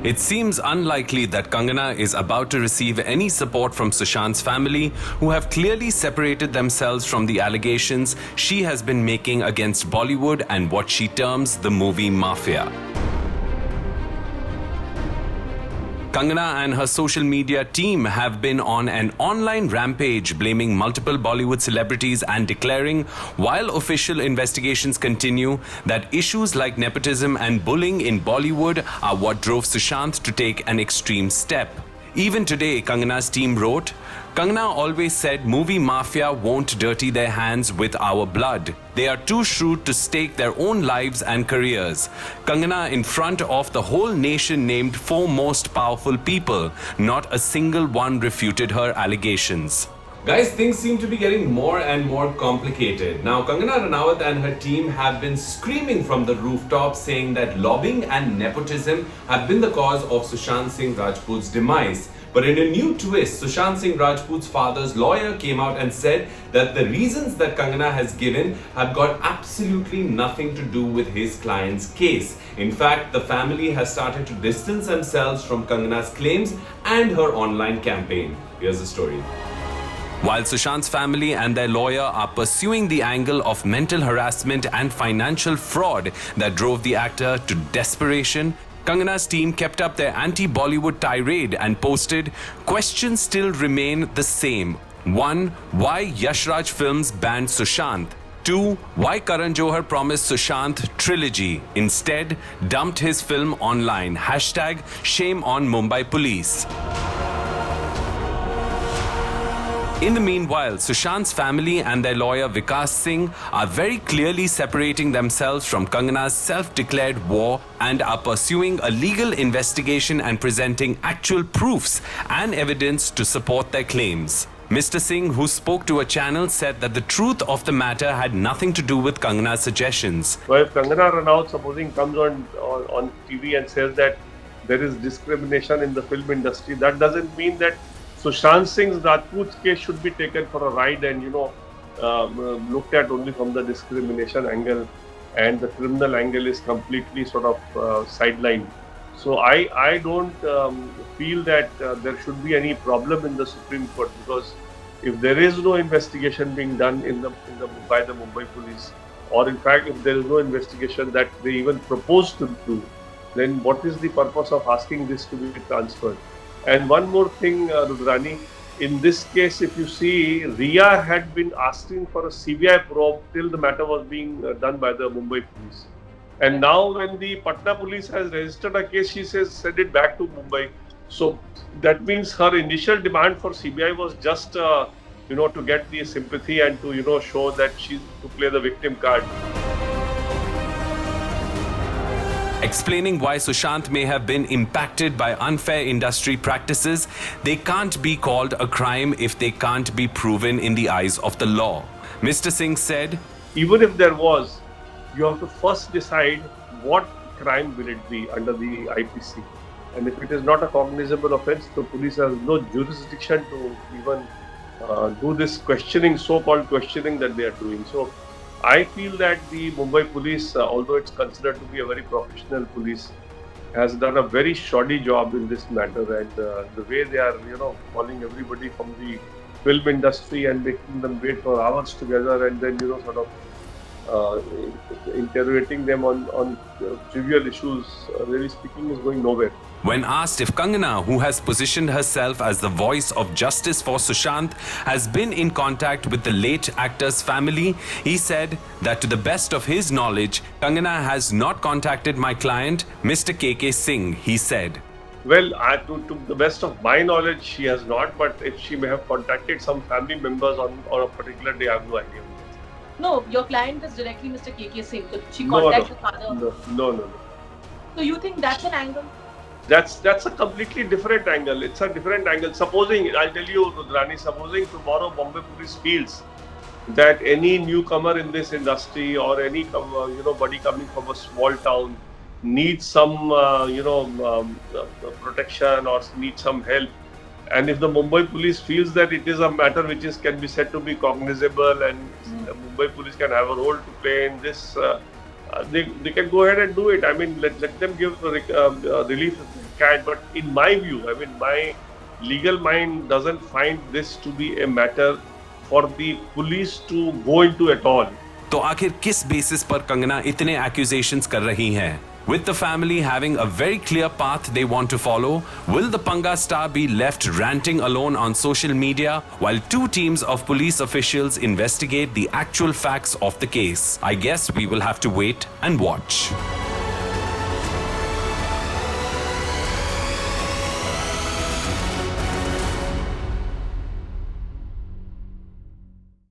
It seems unlikely that Kangana is about to receive any support from Sushant's family, who have clearly separated themselves from the allegations she has been making against Bollywood and what she terms the movie mafia. Kangana and her social media team have been on an online rampage blaming multiple Bollywood celebrities and declaring, while official investigations continue, that issues like nepotism and bullying in Bollywood are what drove Sushant to take an extreme step. Even today, Kangana's team wrote, Kangana always said movie mafia won't dirty their hands with our blood. They are too shrewd to stake their own lives and careers. Kangana in front of the whole nation named 4 most powerful people. Not a single one refuted her allegations. Guys, things seem to be getting more and more complicated. Now, Kangana Ranaut and her team have been screaming from the rooftop saying that lobbying and nepotism have been the cause of Sushant Singh Rajput's demise. But in a new twist, Sushant Singh Rajput's father's lawyer came out and said that the reasons that Kangana has given have got absolutely nothing to do with his client's case. In fact, the family has started to distance themselves from Kangana's claims and her online campaign. Here's the story. While Sushant's family and their lawyer are pursuing the angle of mental harassment and financial fraud that drove the actor to desperation, Kangana's team kept up their anti-Bollywood tirade and posted, questions still remain the same. 1. Why Yash Raj Films banned Sushant? 2. Why Karan Johar promised Sushant trilogy, instead dumped his film online? Hashtag shame on Mumbai police. In the meanwhile, Sushant's family and their lawyer Vikas Singh are very clearly separating themselves from Kangana's self-declared war and are pursuing a legal investigation and presenting actual proofs and evidence to support their claims. Mr. Singh, who spoke to a channel, said that the truth of the matter had nothing to do with Kangana's suggestions. So if Kangana Ranaut, supposing, comes on TV and says that there is discrimination in the film industry, that doesn't mean that Sushant Singh Rajput's case should be taken for a ride and, looked at only from the discrimination angle, and the criminal angle is completely sort of sidelined. So I don't feel that there should be any problem in the Supreme Court, because if there is no investigation being done by the Mumbai police, or in fact if there is no investigation that they even propose to do, then what is the purpose of asking this to be transferred? And one more thing, Rudrani, in this case, if you see, Riya had been asking for a CBI probe till the matter was being done by the Mumbai police. And now when the Patna police has registered a case, she says send it back to Mumbai. So that means her initial demand for CBI was just, to get the sympathy and to, show that she's to play the victim card. Explaining why Sushant may have been impacted by unfair industry practices, they can't be called a crime if they can't be proven in the eyes of the law. Mr. Singh said, even if there was, you have to first decide what crime will it be under the IPC. And if it is not a cognizable offence, the police has no jurisdiction to even do this questioning, so-called questioning that they are doing. So I feel that the Mumbai police, although it's considered to be a very professional police, has done a very shoddy job in this matter, and the way they are, calling everybody from the film industry and making them wait for hours together, and then, sort of interrogating them on trivial issues, really speaking, is going nowhere. When asked if Kangana, who has positioned herself as the voice of justice for Sushant, has been in contact with the late actor's family, he said that to the best of his knowledge, Kangana has not contacted my client, Mr. KK Singh, he said. Well, to the best of my knowledge, she has not, but if she may have contacted some family members on a particular day, I have no idea. No, your client is directly Mr. KK Singh. So she contacted your father? No. So you think that's an angle? That's a completely different angle. It's a different angle. Supposing, I'll tell you, Rudrani, supposing tomorrow Bombay Police feels that any newcomer in this industry or any body coming from a small town needs some protection or needs some help, and if the Mumbai Police feels that it is a matter which can be said to be cognizable, and Mumbai Police can have a role to play in this they can go ahead and do it. I mean, let them give relief if they can. But in my view, I mean, my legal mind doesn't find this to be a matter for the police to go into at all. तो आखिर किस basis पर कंगना इतने accusations कर रही हैं? With the family having a very clear path they want to follow, will the Panga star be left ranting alone on social media while two teams of police officials investigate the actual facts of the case? I guess we will have to wait and watch.